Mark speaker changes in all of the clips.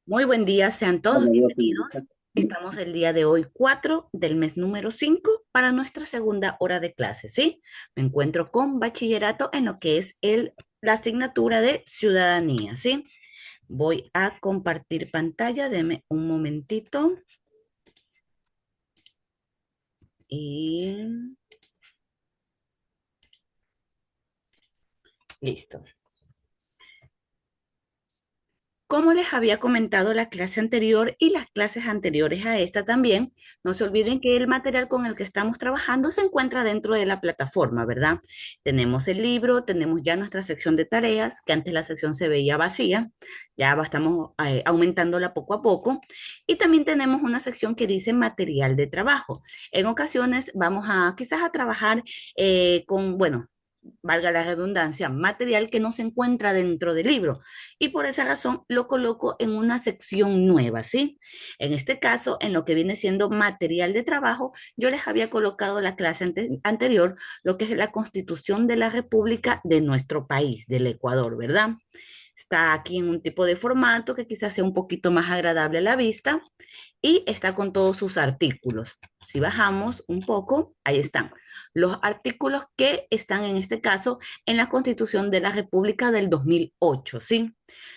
Speaker 1: Muy buen día, sean todos bienvenidos. Estamos el día de hoy 4 del mes número 5 para nuestra segunda hora de clase, ¿sí? Me encuentro con bachillerato en lo que es la asignatura de ciudadanía, ¿sí? Voy a compartir pantalla, deme un momentito y listo. Como les había comentado la clase anterior y las clases anteriores a esta también, no se olviden que el material con el que estamos trabajando se encuentra dentro de la plataforma, ¿verdad? Tenemos el libro, tenemos ya nuestra sección de tareas, que antes la sección se veía vacía, estamos aumentándola poco a poco, y también tenemos una sección que dice material de trabajo. En ocasiones vamos a quizás a trabajar bueno, valga la redundancia, material que no se encuentra dentro del libro. Y por esa razón lo coloco en una sección nueva, ¿sí? En este caso, en lo que viene siendo material de trabajo, yo les había colocado la clase anterior, lo que es la Constitución de la República de nuestro país, del Ecuador, ¿verdad? Está aquí en un tipo de formato que quizás sea un poquito más agradable a la vista y está con todos sus artículos. Si bajamos un poco, ahí están los artículos que están en este caso en la Constitución de la República del 2008, ¿sí?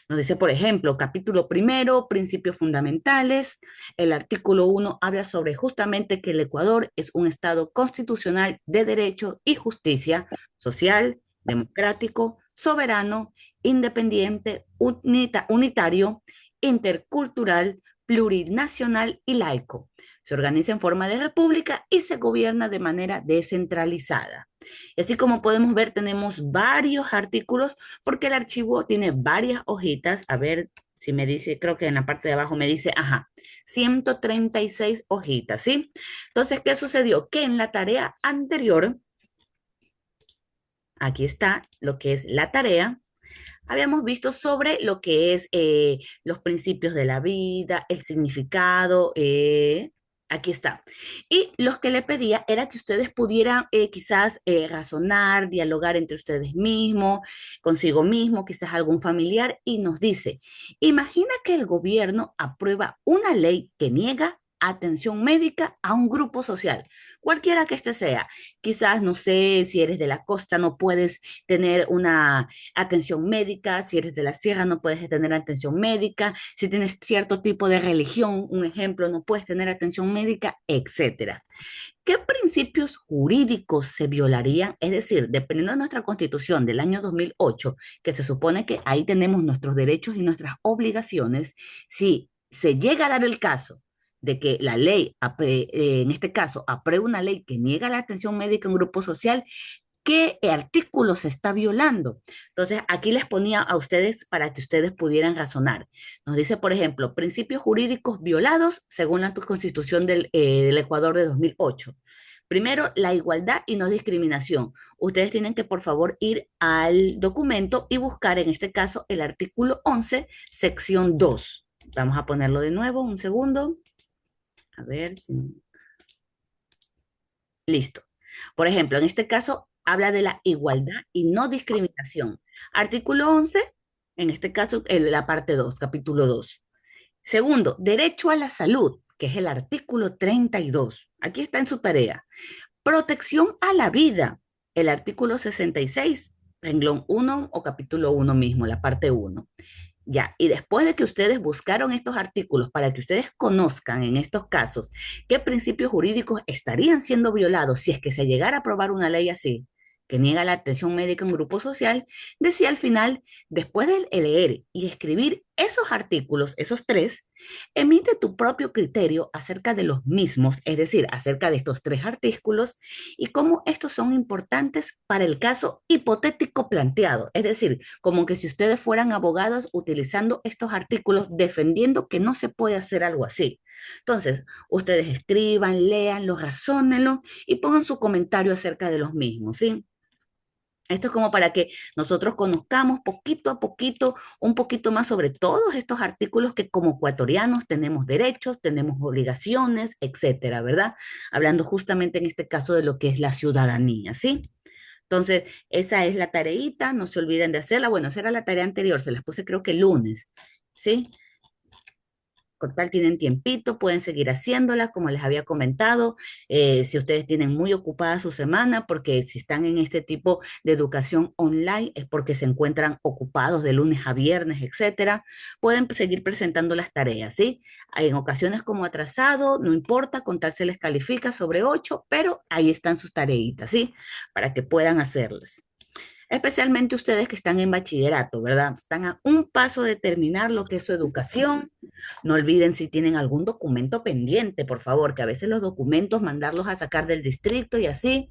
Speaker 1: Nos dice, por ejemplo, capítulo primero, principios fundamentales. El artículo 1 habla sobre justamente que el Ecuador es un Estado constitucional de derecho y justicia social, democrático, soberano, independiente, unitario, intercultural, plurinacional y laico. Se organiza en forma de república y se gobierna de manera descentralizada. Y así como podemos ver, tenemos varios artículos porque el archivo tiene varias hojitas. A ver si me dice, creo que en la parte de abajo me dice, ajá, 136 hojitas, ¿sí? Entonces, ¿qué sucedió? Que en la tarea anterior, aquí está lo que es la tarea, habíamos visto sobre lo que es los principios de la vida, el significado, aquí está. Y los que le pedía era que ustedes pudieran quizás razonar, dialogar entre ustedes mismos, consigo mismo, quizás algún familiar, y nos dice, imagina que el gobierno aprueba una ley que niega atención médica a un grupo social, cualquiera que este sea. Quizás, no sé, si eres de la costa, no puedes tener una atención médica, si eres de la sierra no puedes tener atención médica, si tienes cierto tipo de religión, un ejemplo, no puedes tener atención médica, etcétera. ¿Qué principios jurídicos se violarían? Es decir, dependiendo de nuestra constitución del año 2008, que se supone que ahí tenemos nuestros derechos y nuestras obligaciones, si se llega a dar el caso de que la ley, en este caso, apruebe una ley que niega la atención médica en un grupo social, qué artículo se está violando. Entonces, aquí les ponía a ustedes para que ustedes pudieran razonar. Nos dice, por ejemplo, principios jurídicos violados según la Constitución del Ecuador de 2008. Primero, la igualdad y no discriminación. Ustedes tienen que, por favor, ir al documento y buscar, en este caso, el artículo 11, sección 2. Vamos a ponerlo de nuevo, un segundo. A ver si... Listo. Por ejemplo, en este caso habla de la igualdad y no discriminación. Artículo 11, en este caso la parte 2, capítulo 2. Segundo, derecho a la salud, que es el artículo 32. Aquí está en su tarea. Protección a la vida, el artículo 66, renglón 1 o capítulo 1 mismo, la parte 1. Ya, y después de que ustedes buscaron estos artículos para que ustedes conozcan en estos casos qué principios jurídicos estarían siendo violados si es que se llegara a aprobar una ley así, que niega la atención médica en un grupo social, decía al final, después de leer y escribir esos artículos, esos tres, emite tu propio criterio acerca de los mismos, es decir, acerca de estos tres artículos y cómo estos son importantes para el caso hipotético planteado. Es decir, como que si ustedes fueran abogados utilizando estos artículos defendiendo que no se puede hacer algo así. Entonces, ustedes escriban, leanlo, razónenlo y pongan su comentario acerca de los mismos, ¿sí? Esto es como para que nosotros conozcamos poquito a poquito, un poquito más sobre todos estos artículos que como ecuatorianos tenemos derechos, tenemos obligaciones, etcétera, ¿verdad? Hablando justamente en este caso de lo que es la ciudadanía, ¿sí? Entonces, esa es la tareita, no se olviden de hacerla. Bueno, esa era la tarea anterior, se las puse creo que el lunes, ¿sí? con tal tienen tiempito, pueden seguir haciéndola, como les había comentado, si ustedes tienen muy ocupada su semana, porque si están en este tipo de educación online es porque se encuentran ocupados de lunes a viernes, etcétera, pueden seguir presentando las tareas, ¿sí? En ocasiones como atrasado, no importa, con tal se les califica sobre 8, pero ahí están sus tareitas, ¿sí? Para que puedan hacerlas. Especialmente ustedes que están en bachillerato, ¿verdad? Están a un paso de terminar lo que es su educación. No olviden si tienen algún documento pendiente, por favor, que a veces los documentos mandarlos a sacar del distrito y así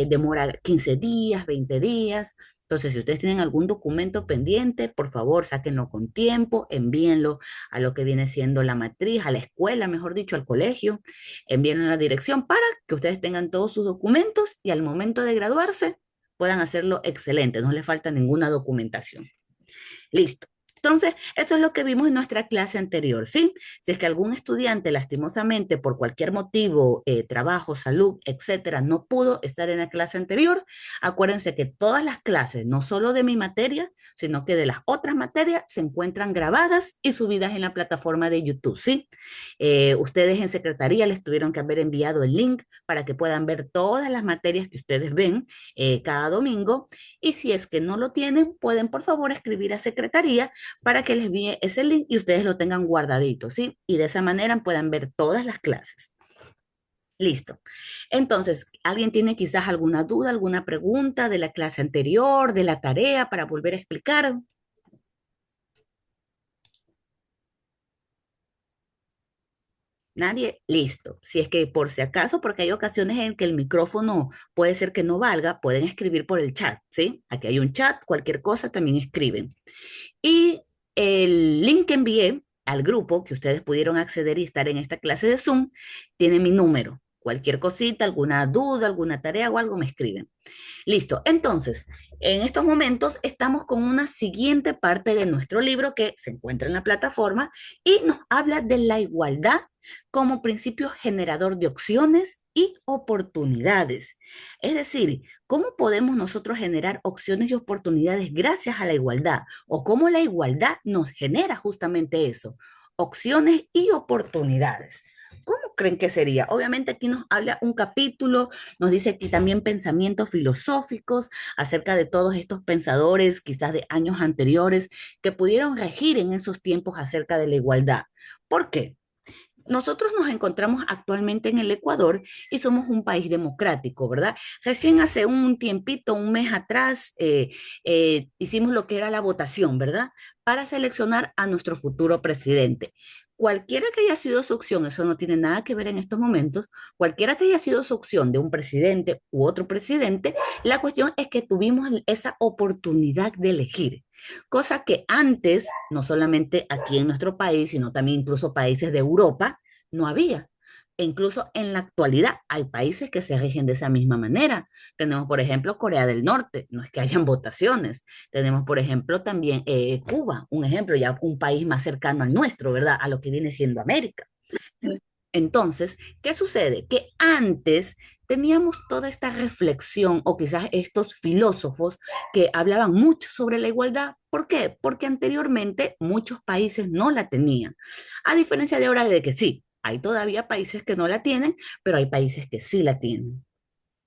Speaker 1: demora 15 días, 20 días. Entonces, si ustedes tienen algún documento pendiente, por favor, sáquenlo con tiempo, envíenlo a lo que viene siendo la matriz, a la escuela, mejor dicho, al colegio, envíenlo a la dirección para que ustedes tengan todos sus documentos y al momento de graduarse puedan hacerlo excelente, no les falta ninguna documentación. Listo. Entonces, eso es lo que vimos en nuestra clase anterior, ¿sí? Si es que algún estudiante, lastimosamente, por cualquier motivo, trabajo, salud, etcétera, no pudo estar en la clase anterior, acuérdense que todas las clases, no solo de mi materia, sino que de las otras materias, se encuentran grabadas y subidas en la plataforma de YouTube, ¿sí? Ustedes en secretaría les tuvieron que haber enviado el link para que puedan ver todas las materias que ustedes ven cada domingo. Y si es que no lo tienen, pueden por favor escribir a secretaría para que les envíe ese link y ustedes lo tengan guardadito, ¿sí? Y de esa manera puedan ver todas las clases. Listo. Entonces, ¿alguien tiene quizás alguna duda, alguna pregunta de la clase anterior, de la tarea para volver a explicar? Nadie, listo. Si es que por si acaso, porque hay ocasiones en que el micrófono puede ser que no valga, pueden escribir por el chat, ¿sí? Aquí hay un chat, cualquier cosa también escriben. Y el link que envié al grupo que ustedes pudieron acceder y estar en esta clase de Zoom tiene mi número. Cualquier cosita, alguna duda, alguna tarea o algo me escriben. Listo. Entonces, en estos momentos estamos con una siguiente parte de nuestro libro que se encuentra en la plataforma y nos habla de la igualdad como principio generador de opciones y oportunidades. Es decir, ¿cómo podemos nosotros generar opciones y oportunidades gracias a la igualdad? ¿O cómo la igualdad nos genera justamente eso? Opciones y oportunidades. ¿Cómo creen que sería? Obviamente aquí nos habla un capítulo, nos dice aquí también pensamientos filosóficos acerca de todos estos pensadores, quizás de años anteriores, que pudieron regir en esos tiempos acerca de la igualdad. ¿Por qué? Nosotros nos encontramos actualmente en el Ecuador y somos un país democrático, ¿verdad? Recién hace un tiempito, un mes atrás, hicimos lo que era la votación, ¿verdad? Para seleccionar a nuestro futuro presidente. Cualquiera que haya sido su opción, eso no tiene nada que ver en estos momentos, cualquiera que haya sido su opción de un presidente u otro presidente, la cuestión es que tuvimos esa oportunidad de elegir. Cosa que antes, no solamente aquí en nuestro país, sino también incluso países de Europa, no había. E incluso en la actualidad hay países que se rigen de esa misma manera. Tenemos, por ejemplo, Corea del Norte, no es que hayan votaciones. Tenemos, por ejemplo, también Cuba, un ejemplo, ya un país más cercano al nuestro, ¿verdad? A lo que viene siendo América. Entonces, ¿qué sucede? Que antes teníamos toda esta reflexión o quizás estos filósofos que hablaban mucho sobre la igualdad. ¿Por qué? Porque anteriormente muchos países no la tenían. A diferencia de ahora de que sí, hay todavía países que no la tienen, pero hay países que sí la tienen.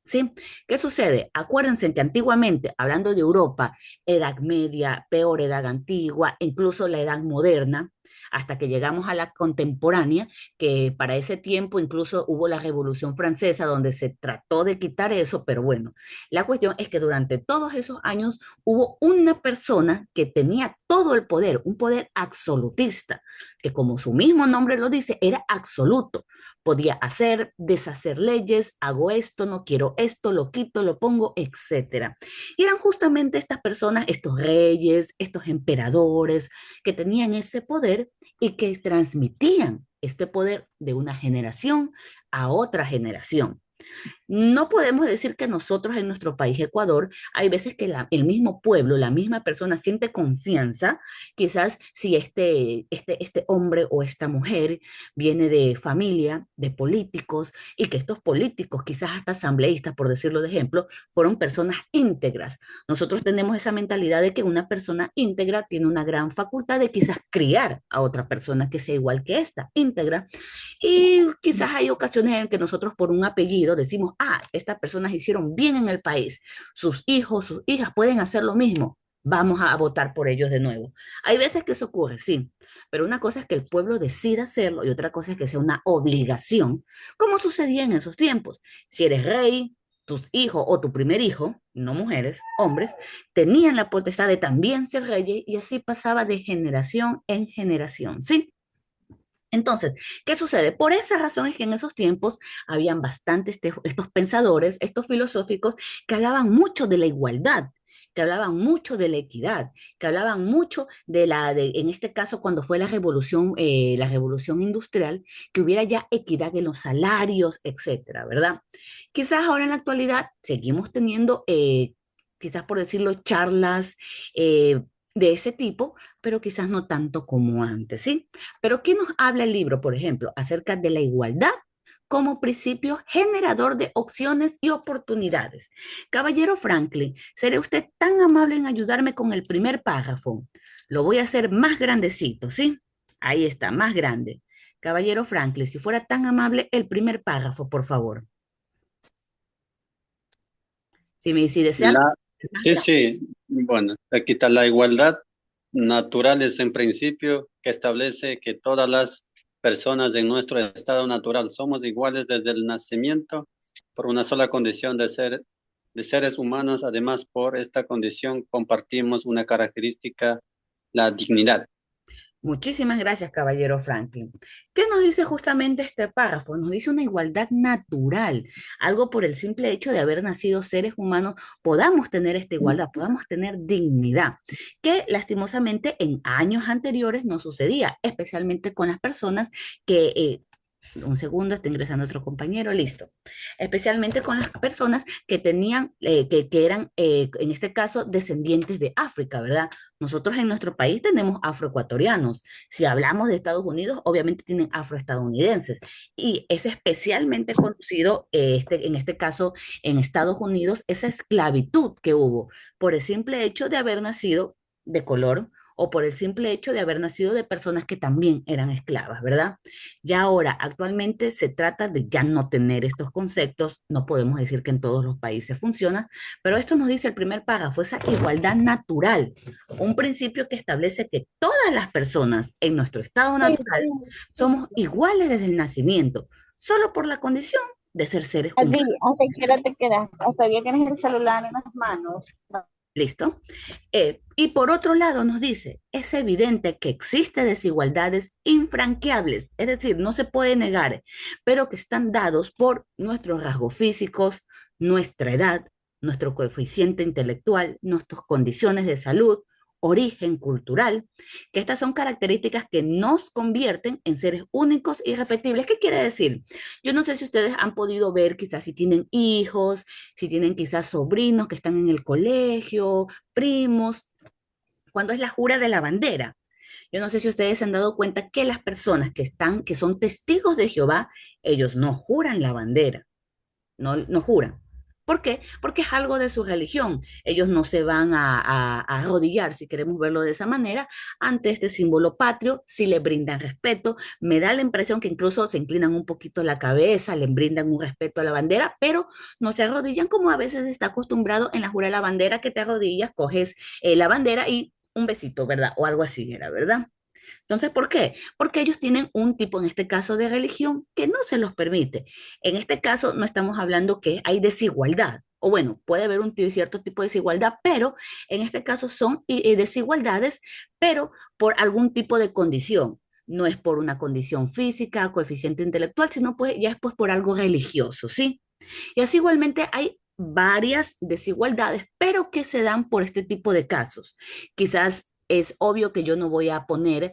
Speaker 1: ¿Sí? ¿Qué sucede? Acuérdense que antiguamente, hablando de Europa, Edad Media, peor Edad Antigua, incluso la Edad Moderna, hasta que llegamos a la contemporánea, que para ese tiempo incluso hubo la Revolución Francesa, donde se trató de quitar eso, pero bueno, la cuestión es que durante todos esos años hubo una persona que tenía todo el poder, un poder absolutista, que como su mismo nombre lo dice, era absoluto. Podía hacer, deshacer leyes, hago esto, no quiero esto, lo quito, lo pongo, etcétera. Y eran justamente estas personas, estos reyes, estos emperadores, que tenían ese poder y que transmitían este poder de una generación a otra generación. No podemos decir que nosotros en nuestro país, Ecuador, hay veces que el mismo pueblo, la misma persona siente confianza, quizás si este hombre o esta mujer viene de familia, de políticos, y que estos políticos, quizás hasta asambleístas, por decirlo de ejemplo, fueron personas íntegras. Nosotros tenemos esa mentalidad de que una persona íntegra tiene una gran facultad de quizás criar a otra persona que sea igual que esta, íntegra, y quizás hay ocasiones en que nosotros por un apellido decimos, ah, estas personas hicieron bien en el país, sus hijos, sus hijas pueden hacer lo mismo, vamos a votar por ellos de nuevo. Hay veces que eso ocurre, sí, pero una cosa es que el pueblo decida hacerlo y otra cosa es que sea una obligación, como sucedía en esos tiempos. Si eres rey, tus hijos o tu primer hijo, no mujeres, hombres, tenían la potestad de también ser reyes y así pasaba de generación en generación, ¿sí? Entonces, ¿qué sucede? Por esa razón es que en esos tiempos habían bastantes estos pensadores, estos filosóficos que hablaban mucho de la igualdad, que hablaban mucho de la equidad, que hablaban mucho en este caso, cuando fue la revolución industrial, que hubiera ya equidad en los salarios, etcétera, ¿verdad? Quizás ahora en la actualidad seguimos teniendo, quizás por decirlo, charlas de ese tipo, pero quizás no tanto como antes, ¿sí? Pero ¿qué nos habla el libro, por ejemplo, acerca de la igualdad como principio generador de opciones y oportunidades? Caballero Franklin, ¿será usted tan amable en ayudarme con el primer párrafo? Lo voy a hacer más grandecito, ¿sí? Ahí está, más grande. Caballero Franklin, si fuera tan amable, el primer párrafo, por favor. Si desea,
Speaker 2: La,
Speaker 1: más
Speaker 2: sí,
Speaker 1: grande.
Speaker 2: sí, bueno, aquí está la igualdad natural es en principio que establece que todas las personas en nuestro estado natural somos iguales desde el nacimiento por una sola condición de seres humanos. Además, por esta condición compartimos una característica, la dignidad.
Speaker 1: Muchísimas gracias, caballero Franklin. ¿Qué nos dice justamente este párrafo? Nos dice una igualdad natural, algo por el simple hecho de haber nacido seres humanos, podamos tener esta igualdad, podamos tener dignidad, que lastimosamente en años anteriores no sucedía, especialmente con las personas que un segundo, está ingresando otro compañero, listo. Especialmente con las personas que tenían, que eran, en este caso, descendientes de África, ¿verdad? Nosotros en nuestro país tenemos afroecuatorianos. Si hablamos de Estados Unidos, obviamente tienen afroestadounidenses. Y es especialmente conocido, en este caso, en Estados Unidos, esa esclavitud que hubo por el simple hecho de haber nacido de color o por el simple hecho de haber nacido de personas que también eran esclavas, ¿verdad? Ya ahora, actualmente se trata de ya no tener estos conceptos, no podemos decir que en todos los países funciona, pero esto nos dice el primer párrafo, esa igualdad natural, un principio que establece que todas las personas en nuestro estado natural somos iguales desde el nacimiento, solo por la condición de ser seres
Speaker 3: Así,
Speaker 1: humanos.
Speaker 3: ¿hasta qué hora te quedas? ¿Hasta ya tienes el celular en las manos?
Speaker 1: ¿Listo? Y por otro lado nos dice, es evidente que existen desigualdades infranqueables, es decir, no se puede negar, pero que están dados por nuestros rasgos físicos, nuestra edad, nuestro coeficiente intelectual, nuestras condiciones de salud, origen cultural, que estas son características que nos convierten en seres únicos y irrepetibles. ¿Qué quiere decir? Yo no sé si ustedes han podido ver, quizás si tienen hijos, si tienen quizás sobrinos que están en el colegio, primos, cuando es la jura de la bandera. Yo no sé si ustedes se han dado cuenta que las personas que son testigos de Jehová, ellos no juran la bandera, no juran. ¿Por qué? Porque es algo de su religión. Ellos no se van a arrodillar, si queremos verlo de esa manera, ante este símbolo patrio, si le brindan respeto. Me da la impresión que incluso se inclinan un poquito la cabeza, le brindan un respeto a la bandera, pero no se arrodillan como a veces está acostumbrado en la jura de la bandera, que te arrodillas, coges la bandera y un besito, ¿verdad? O algo así era, ¿verdad? Entonces, ¿por qué? Porque ellos tienen un tipo, en este caso, de religión que no se los permite. En este caso, no estamos hablando que hay desigualdad, o bueno, puede haber cierto tipo de desigualdad, pero en este caso son desigualdades, pero por algún tipo de condición. No es por una condición física, coeficiente intelectual, sino pues ya es pues por algo religioso, ¿sí? Y así igualmente hay varias desigualdades, pero que se dan por este tipo de casos. Quizás es obvio que yo no voy a poner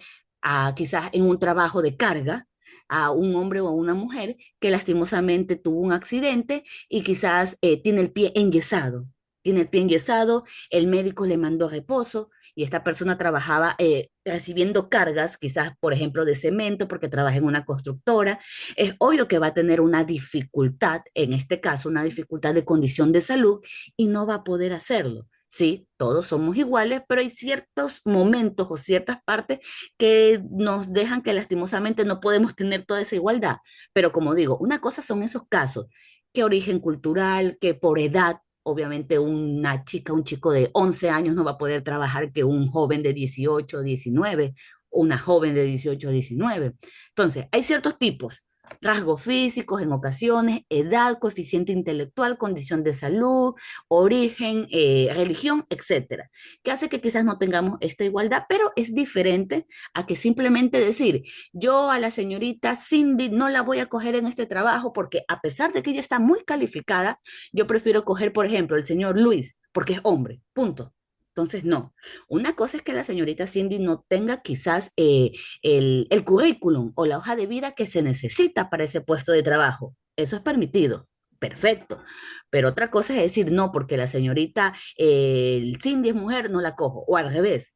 Speaker 1: quizás en un trabajo de carga, a un hombre o a una mujer que lastimosamente tuvo un accidente y quizás tiene el pie enyesado. Tiene el pie enyesado, el médico le mandó reposo y esta persona trabajaba recibiendo cargas, quizás, por ejemplo, de cemento, porque trabaja en una constructora. Es obvio que va a tener una dificultad, en este caso, una dificultad de condición de salud y no va a poder hacerlo. Sí, todos somos iguales, pero hay ciertos momentos o ciertas partes que nos dejan que lastimosamente no podemos tener toda esa igualdad. Pero como digo, una cosa son esos casos, que origen cultural, que por edad, obviamente una chica, un chico de 11 años no va a poder trabajar que un joven de 18, 19, o una joven de 18, 19. Entonces, hay ciertos tipos. Rasgos físicos en ocasiones, edad, coeficiente intelectual, condición de salud, origen, religión, etcétera, que hace que quizás no tengamos esta igualdad, pero es diferente a que simplemente decir, yo a la señorita Cindy no la voy a coger en este trabajo porque a pesar de que ella está muy calificada, yo prefiero coger, por ejemplo, el señor Luis, porque es hombre, punto. Entonces, no. Una cosa es que la señorita Cindy no tenga quizás el currículum o la hoja de vida que se necesita para ese puesto de trabajo. Eso es permitido. Perfecto. Pero otra cosa es decir, no, porque la señorita Cindy es mujer, no la cojo. O al revés.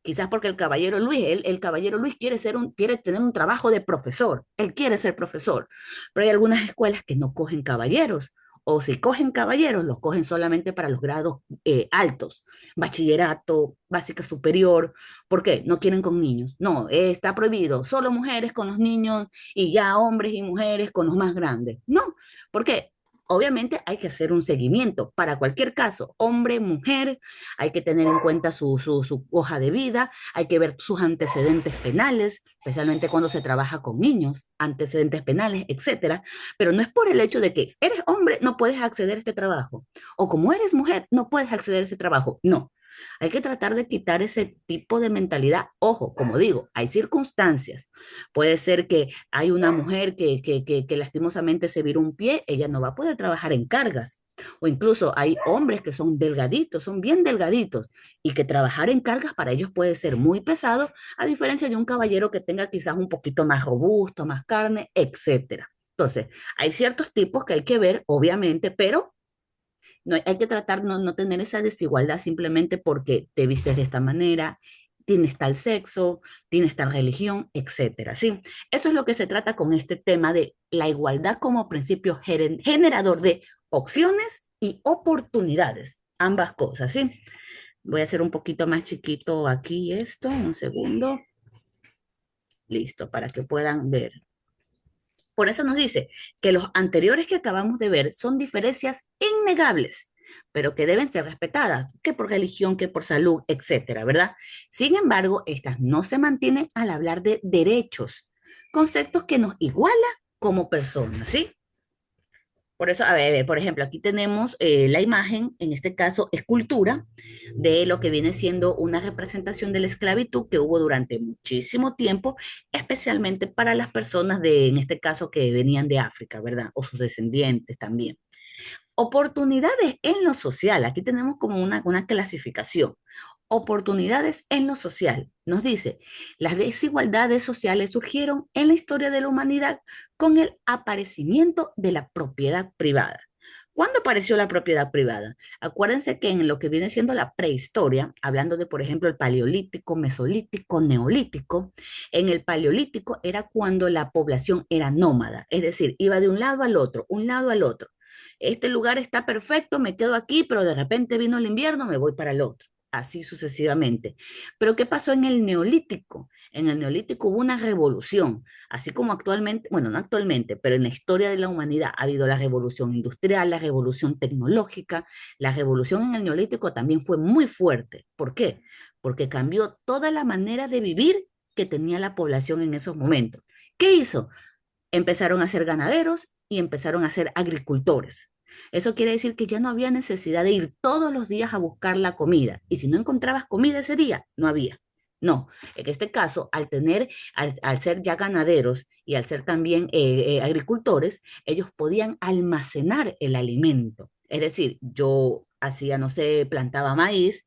Speaker 1: Quizás porque el caballero Luis, el caballero Luis quiere tener un trabajo de profesor. Él quiere ser profesor. Pero hay algunas escuelas que no cogen caballeros. O si cogen caballeros, los cogen solamente para los grados altos, bachillerato, básica superior. ¿Por qué? No quieren con niños. No, está prohibido. Solo mujeres con los niños y ya hombres y mujeres con los más grandes. No, ¿por qué? Obviamente hay que hacer un seguimiento para cualquier caso, hombre, mujer, hay que tener en cuenta su hoja de vida, hay que ver sus antecedentes penales, especialmente cuando se trabaja con niños, antecedentes penales, etcétera. Pero no es por el hecho de que eres hombre, no puedes acceder a este trabajo, o como eres mujer, no puedes acceder a este trabajo. No, hay que tratar de quitar ese tipo de mentalidad. Ojo, como digo, hay circunstancias. Puede ser que hay una mujer que lastimosamente se viró un pie, ella no va a poder trabajar en cargas. O incluso hay hombres que son delgaditos, son bien delgaditos, y que trabajar en cargas para ellos puede ser muy pesado, a diferencia de un caballero que tenga quizás un poquito más robusto, más carne, etcétera. Entonces, hay ciertos tipos que hay que ver, obviamente, pero no, hay que tratar no tener esa desigualdad simplemente porque te vistes de esta manera, tienes tal sexo, tienes tal religión, etcétera. ¿Sí? Eso es lo que se trata con este tema de la igualdad como principio generador de opciones y oportunidades, ambas cosas, ¿sí? Voy a hacer un poquito más chiquito aquí esto, un segundo. Listo, para que puedan ver. Por eso nos dice que los anteriores que acabamos de ver son diferencias innegables, pero que deben ser respetadas, que por religión, que por salud, etcétera, ¿verdad? Sin embargo, estas no se mantienen al hablar de derechos, conceptos que nos igualan como personas, ¿sí? Por eso, a ver, por ejemplo, aquí tenemos la imagen, en este caso escultura, de lo que viene siendo una representación de la esclavitud que hubo durante muchísimo tiempo, especialmente para las personas de, en este caso, que venían de África, ¿verdad? O sus descendientes también. Oportunidades en lo social. Aquí tenemos como una clasificación. Oportunidades en lo social. Nos dice, las desigualdades sociales surgieron en la historia de la humanidad con el aparecimiento de la propiedad privada. ¿Cuándo apareció la propiedad privada? Acuérdense que en lo que viene siendo la prehistoria, hablando de, por ejemplo, el paleolítico, mesolítico, neolítico, en el paleolítico era cuando la población era nómada, es decir, iba de un lado al otro, un lado al otro. Este lugar está perfecto, me quedo aquí, pero de repente vino el invierno, me voy para el otro. Así sucesivamente. Pero ¿qué pasó en el Neolítico? En el Neolítico hubo una revolución, así como actualmente, bueno, no actualmente, pero en la historia de la humanidad ha habido la revolución industrial, la revolución tecnológica. La revolución en el Neolítico también fue muy fuerte. ¿Por qué? Porque cambió toda la manera de vivir que tenía la población en esos momentos. ¿Qué hizo? Empezaron a ser ganaderos y empezaron a ser agricultores. Eso quiere decir que ya no había necesidad de ir todos los días a buscar la comida. Y si no encontrabas comida ese día, no había. No, en este caso, al ser ya ganaderos y al ser también agricultores, ellos podían almacenar el alimento. Es decir, yo hacía, no sé, plantaba maíz,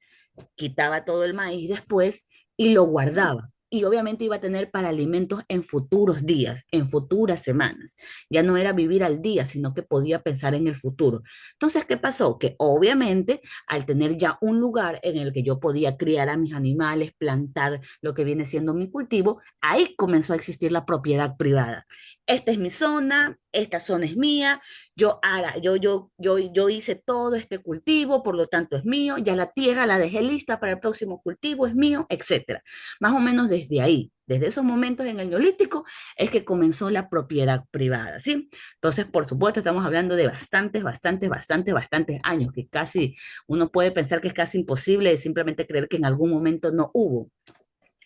Speaker 1: quitaba todo el maíz después y lo guardaba. y obviamente iba a tener para alimentos en futuros días, en futuras semanas. Ya no era vivir al día, sino que podía pensar en el futuro. Entonces, ¿qué pasó? Que obviamente al tener ya un lugar en el que yo podía criar a mis animales, plantar lo que viene siendo mi cultivo, ahí comenzó a existir la propiedad privada. Esta es mi zona, esta zona es mía, yo hice todo este cultivo, por lo tanto es mío, ya la tierra la dejé lista para el próximo cultivo, es mío, etcétera. Más o menos desde ahí, desde esos momentos en el Neolítico, es que comenzó la propiedad privada, ¿sí? Entonces, por supuesto, estamos hablando de bastantes años, que casi uno puede pensar que es casi imposible simplemente creer que en algún momento no hubo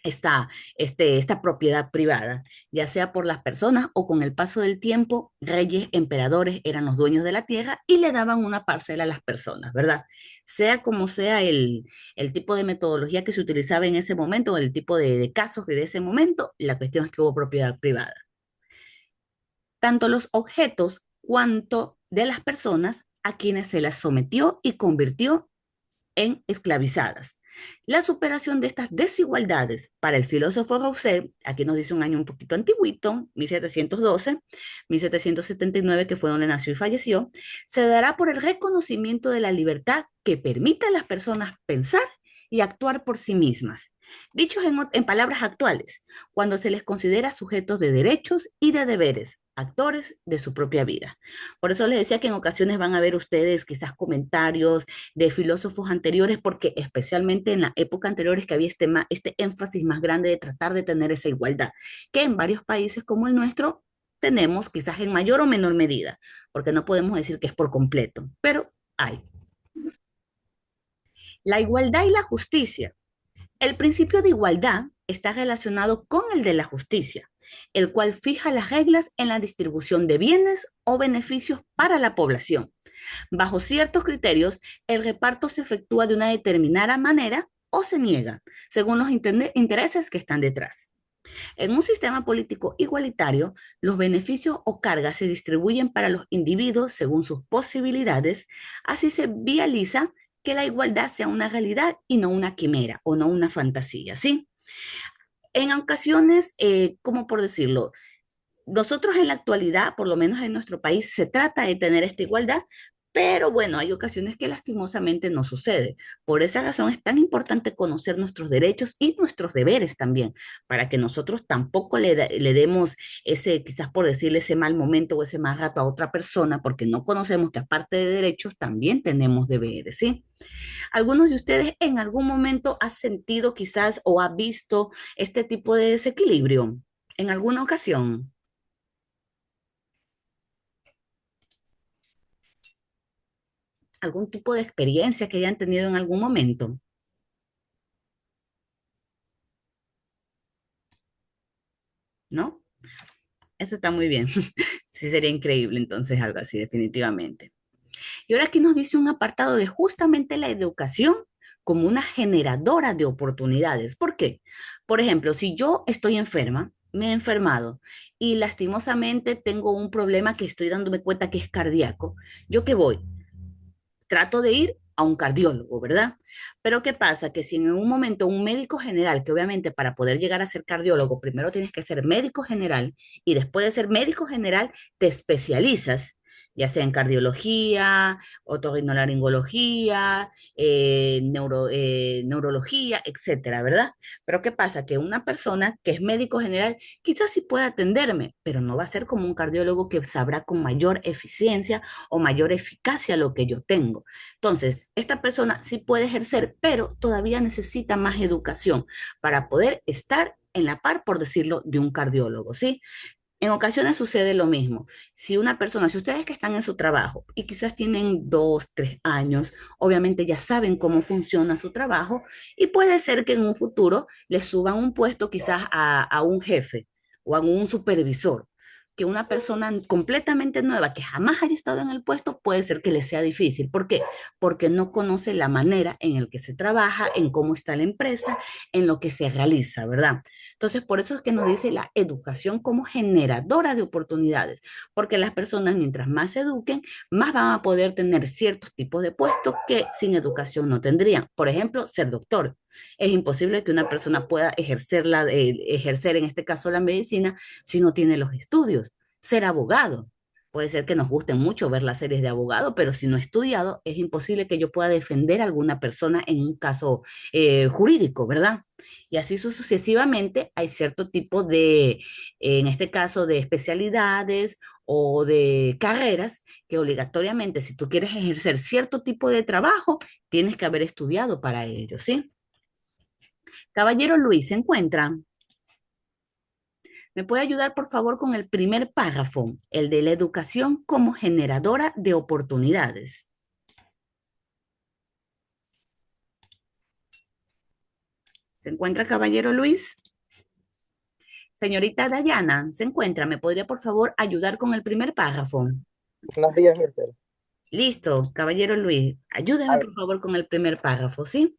Speaker 1: esta propiedad privada, ya sea por las personas o con el paso del tiempo, reyes, emperadores eran los dueños de la tierra y le daban una parcela a las personas, ¿verdad? Sea como sea el tipo de metodología que se utilizaba en ese momento, el tipo de casos que de ese momento, la cuestión es que hubo propiedad privada. Tanto los objetos cuanto de las personas a quienes se las sometió y convirtió en esclavizadas. La superación de estas desigualdades para el filósofo Rousseau, aquí nos dice un año un poquito antiguito, 1712, 1779, que fue donde nació y falleció, se dará por el reconocimiento de la libertad que permite a las personas pensar y actuar por sí mismas. Dichos en palabras actuales, cuando se les considera sujetos de derechos y de deberes, actores de su propia vida. Por eso les decía que en ocasiones van a ver ustedes quizás comentarios de filósofos anteriores, porque especialmente en la época anterior es que había este énfasis más grande de tratar de tener esa igualdad, que en varios países como el nuestro tenemos quizás en mayor o menor medida, porque no podemos decir que es por completo, pero hay. La igualdad y la justicia. El principio de igualdad está relacionado con el de la justicia, el cual fija las reglas en la distribución de bienes o beneficios para la población. Bajo ciertos criterios, el reparto se efectúa de una determinada manera o se niega, según los intereses que están detrás. En un sistema político igualitario, los beneficios o cargas se distribuyen para los individuos según sus posibilidades, así se vializa que la igualdad sea una realidad y no una quimera o no una fantasía, ¿sí? En ocasiones, ¿cómo por decirlo? Nosotros en la actualidad, por lo menos en nuestro país, se trata de tener esta igualdad, pero bueno, hay ocasiones que lastimosamente no sucede. Por esa razón es tan importante conocer nuestros derechos y nuestros deberes también, para que nosotros tampoco le demos ese, quizás por decirle ese mal momento o ese mal rato a otra persona, porque no conocemos que aparte de derechos también tenemos deberes, ¿sí? ¿Algunos de ustedes en algún momento ha sentido quizás o ha visto este tipo de desequilibrio en alguna ocasión? ¿Algún tipo de experiencia que hayan tenido en algún momento? ¿No? Eso está muy bien. Sí, sería increíble entonces algo así, definitivamente. Y ahora aquí nos dice un apartado de justamente la educación como una generadora de oportunidades. ¿Por qué? Por ejemplo, si yo estoy enferma, me he enfermado y lastimosamente tengo un problema que estoy dándome cuenta que es cardíaco, ¿yo qué voy? Trato de ir a un cardiólogo, ¿verdad? Pero ¿qué pasa? Que si en un momento un médico general, que obviamente para poder llegar a ser cardiólogo, primero tienes que ser médico general y después de ser médico general te especializas, ya sea en cardiología, otorrinolaringología, neurología, etcétera, ¿verdad? Pero ¿qué pasa? Que una persona que es médico general quizás sí pueda atenderme, pero no va a ser como un cardiólogo que sabrá con mayor eficiencia o mayor eficacia lo que yo tengo. Entonces, esta persona sí puede ejercer, pero todavía necesita más educación para poder estar en la par, por decirlo, de un cardiólogo, ¿sí? En ocasiones sucede lo mismo. Si una persona, si ustedes que están en su trabajo y quizás tienen 2, 3 años, obviamente ya saben cómo funciona su trabajo y puede ser que en un futuro les suban un puesto quizás a un jefe o a un supervisor, que una persona completamente nueva que jamás haya estado en el puesto puede ser que le sea difícil. ¿Por qué? Porque no conoce la manera en la que se trabaja, en cómo está la empresa, en lo que se realiza, ¿verdad? Entonces, por eso es que nos dice la educación como generadora de oportunidades, porque las personas mientras más se eduquen, más van a poder tener ciertos tipos de puestos que sin educación no tendrían. Por ejemplo, ser doctor. Es imposible que una persona pueda ejercer en este caso la medicina si no tiene los estudios. Ser abogado. Puede ser que nos guste mucho ver las series de abogado, pero si no he estudiado, es imposible que yo pueda defender a alguna persona en un caso jurídico, ¿verdad? Y así sucesivamente hay cierto tipo de, en este caso, de especialidades o de carreras que obligatoriamente, si tú quieres ejercer cierto tipo de trabajo, tienes que haber estudiado para ello, ¿sí? Caballero Luis, ¿se encuentra? ¿Me puede ayudar, por favor, con el primer párrafo, el de la educación como generadora de oportunidades? ¿Se encuentra, caballero Luis? Señorita Dayana, ¿se encuentra? ¿Me podría, por favor, ayudar con el primer párrafo?
Speaker 4: Buenos días, Mister.
Speaker 1: Listo, caballero Luis.
Speaker 4: A
Speaker 1: Ayúdeme,
Speaker 4: ver,
Speaker 1: por favor, con el primer párrafo, ¿sí?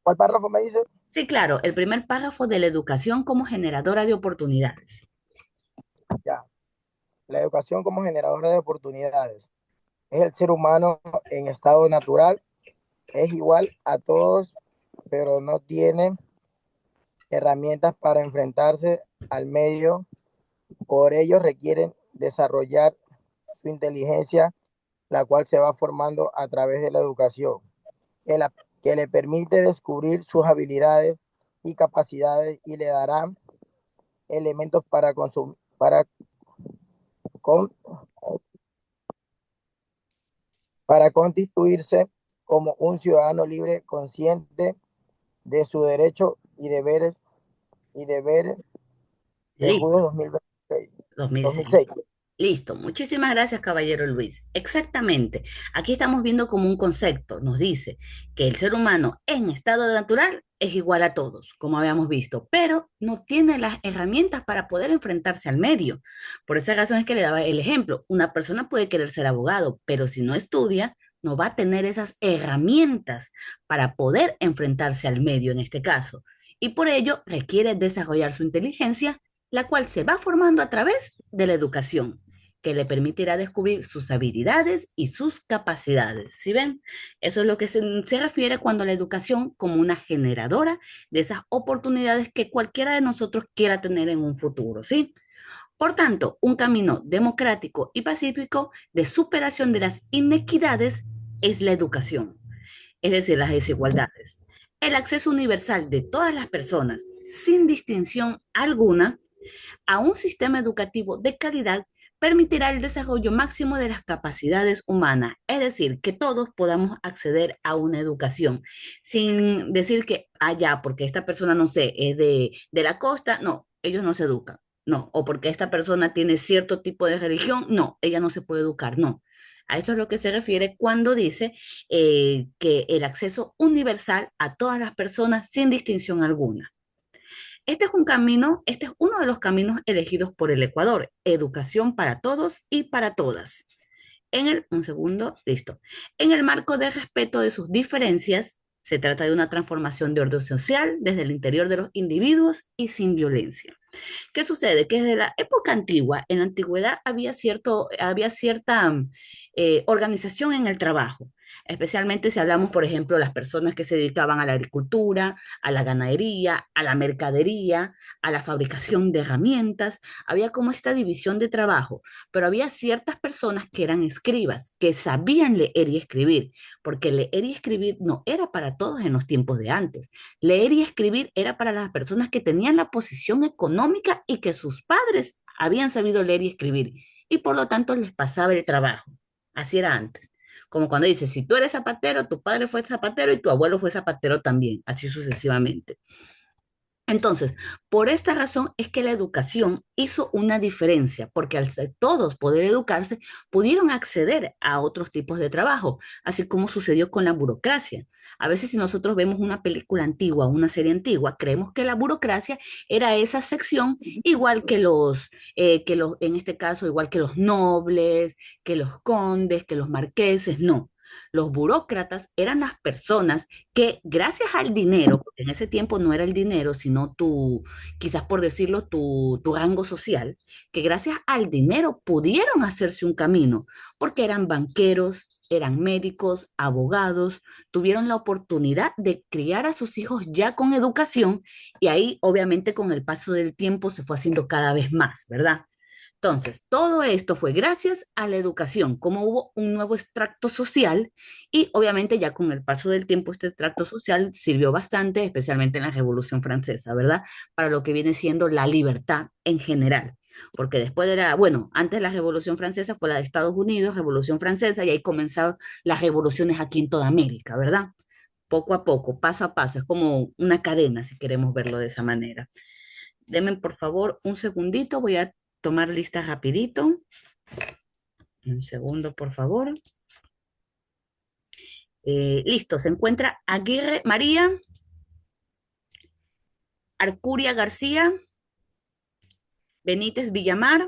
Speaker 4: ¿cuál párrafo me dice?
Speaker 1: Sí, claro, el primer párrafo de la educación como generadora de oportunidades.
Speaker 4: Ya. La educación como generadora de oportunidades. Es el ser humano en estado natural, es igual a todos, pero no tiene herramientas para enfrentarse al medio. Por ello requieren desarrollar su inteligencia, la cual se va formando a través de la educación, que le permite descubrir sus habilidades y capacidades y le dará elementos con- para constituirse como un ciudadano libre, consciente de sus derechos y deberes de julio
Speaker 1: Listo,
Speaker 4: 2026,
Speaker 1: 2006.
Speaker 4: 2006.
Speaker 1: Listo, muchísimas gracias, caballero Luis. Exactamente. Aquí estamos viendo como un concepto. Nos dice que el ser humano en estado natural es igual a todos, como habíamos visto, pero no tiene las herramientas para poder enfrentarse al medio. Por esa razón es que le daba el ejemplo. Una persona puede querer ser abogado, pero si no estudia, no va a tener esas herramientas para poder enfrentarse al medio en este caso. Y por ello requiere desarrollar su inteligencia, la cual se va formando a través de la educación que le permitirá descubrir sus habilidades y sus capacidades. ¿Sí ven? Eso es lo que se refiere cuando a la educación como una generadora de esas oportunidades que cualquiera de nosotros quiera tener en un futuro, ¿sí? Por tanto, un camino democrático y pacífico de superación de las inequidades es la educación, es decir, las desigualdades. El acceso universal de todas las personas, sin distinción alguna, a un sistema educativo de calidad permitirá el desarrollo máximo de las capacidades humanas, es decir, que todos podamos acceder a una educación, sin decir que, ya, porque esta persona, no sé, es de la costa, no, ellos no se educan, no, o porque esta persona tiene cierto tipo de religión, no, ella no se puede educar, no. A eso es lo que se refiere cuando dice que el acceso universal a todas las personas sin distinción alguna. Este es un camino, este es uno de los caminos elegidos por el Ecuador, educación para todos y para todas. Un segundo, listo. En el marco de respeto de sus diferencias, se trata de una transformación de orden social desde el interior de los individuos y sin violencia. ¿Qué sucede? Que desde la época antigua, en la antigüedad había cierta organización en el trabajo, especialmente si hablamos, por ejemplo, de las personas que se dedicaban a la agricultura, a la ganadería, a la mercadería, a la fabricación de herramientas. Había como esta división de trabajo, pero había ciertas personas que eran escribas, que sabían leer y escribir, porque leer y escribir no era para todos en los tiempos de antes. Leer y escribir era para las personas que tenían la posición económica y que sus padres habían sabido leer y escribir y por lo tanto les pasaba el trabajo. Así era antes. Como cuando dices, si tú eres zapatero, tu padre fue zapatero y tu abuelo fue zapatero también, así sucesivamente. Entonces, por esta razón es que la educación hizo una diferencia, porque al todos poder educarse, pudieron acceder a otros tipos de trabajo, así como sucedió con la burocracia. A veces si nosotros vemos una película antigua, una serie antigua, creemos que la burocracia era esa sección, igual en este caso, igual que los nobles, que los condes, que los marqueses, no. Los burócratas eran las personas que gracias al dinero, porque en ese tiempo no era el dinero, sino tu, quizás por decirlo, tu rango social, que gracias al dinero pudieron hacerse un camino, porque eran banqueros, eran médicos, abogados, tuvieron la oportunidad de criar a sus hijos ya con educación y ahí obviamente con el paso del tiempo se fue haciendo cada vez más, ¿verdad? Entonces, todo esto fue gracias a la educación, como hubo un nuevo extracto social y obviamente ya con el paso del tiempo este extracto social sirvió bastante, especialmente en la Revolución Francesa, ¿verdad? Para lo que viene siendo la libertad en general. Porque después de la, bueno, antes de la Revolución Francesa fue la de Estados Unidos, Revolución Francesa, y ahí comenzaron las revoluciones aquí en toda América, ¿verdad? Poco a poco, paso a paso, es como una cadena, si queremos verlo de esa manera. Denme por favor un segundito, voy a tomar lista rapidito. Un segundo, por favor. Listo, se encuentra Aguirre María, Arcuria García, Benítez Villamar.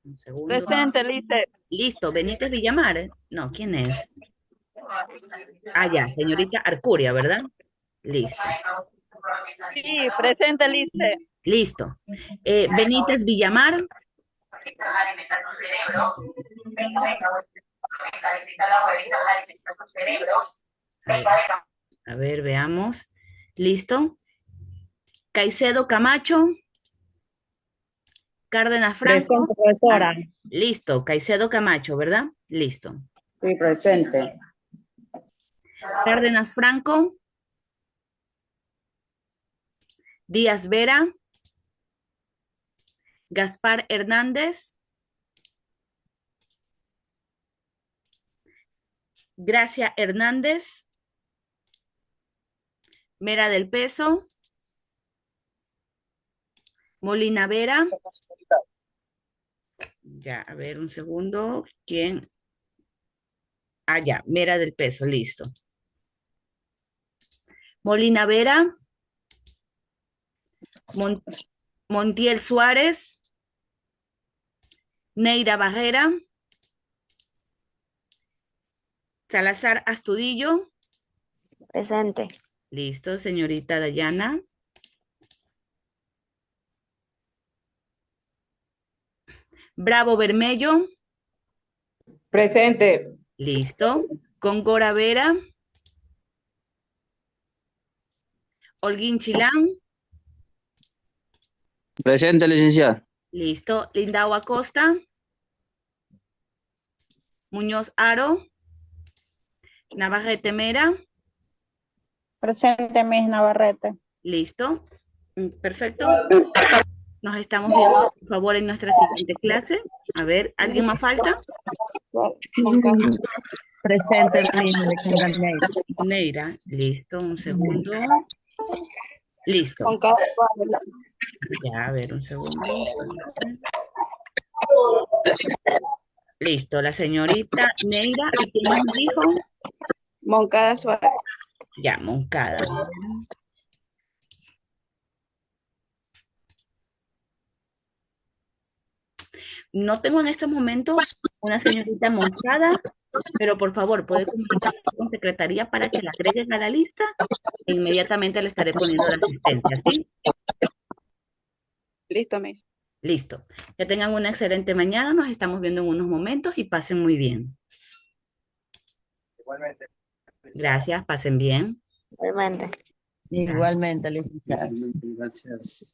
Speaker 1: Un segundo.
Speaker 3: Presente, Lice.
Speaker 1: Listo, Benítez Villamar. No, ¿quién es? Ah, ya, señorita Arcuria, ¿verdad? Listo.
Speaker 3: Sí, presente, Lice.
Speaker 1: Listo. Benítez Villamar. A ver, veamos. Listo. Caicedo Camacho. Cárdenas Franco.
Speaker 5: Presente, profesora.
Speaker 1: Listo. Caicedo Camacho, ¿verdad? Listo.
Speaker 5: Sí, presente.
Speaker 1: Cárdenas Franco. Díaz Vera. Gaspar Hernández. Gracia Hernández. Mera del Peso. Molina Vera. Ya, a ver, un segundo. ¿Quién? Ah, ya, Mera del Peso, listo. Molina Vera. Montiel Suárez. Neira Barrera. Salazar Astudillo.
Speaker 3: Presente.
Speaker 1: Listo, señorita Dayana. Bravo Bermello.
Speaker 5: Presente.
Speaker 1: Listo. Góngora Vera. Holguín Chilán.
Speaker 6: Presente, licenciada.
Speaker 1: Listo. Lindau Acosta. Muñoz Aro. Navarrete Mera.
Speaker 3: Presente, Miss Navarrete.
Speaker 1: Listo. Perfecto. Nos estamos viendo, por favor, en nuestra siguiente clase. A ver, ¿alguien más falta?
Speaker 5: Presente, Neira.
Speaker 1: Neira. Listo, un segundo. Listo.
Speaker 3: Con cada
Speaker 1: Ya, a ver, un segundo. Listo, la señorita Neira. ¿Y quién nos dijo?
Speaker 3: Moncada Suárez.
Speaker 1: Ya, Moncada. No tengo en estos momentos una señorita Moncada, pero por favor, puede comunicarse con secretaría para que la agreguen a la lista e inmediatamente le estaré poniendo la asistencia, ¿sí?
Speaker 3: Listo, Miss.
Speaker 1: Listo. Que tengan una excelente mañana, nos estamos viendo en unos momentos y pasen muy bien.
Speaker 4: Igualmente.
Speaker 1: Gracias, pasen bien.
Speaker 3: Igualmente.
Speaker 5: Igualmente, licenciada.
Speaker 2: Gracias.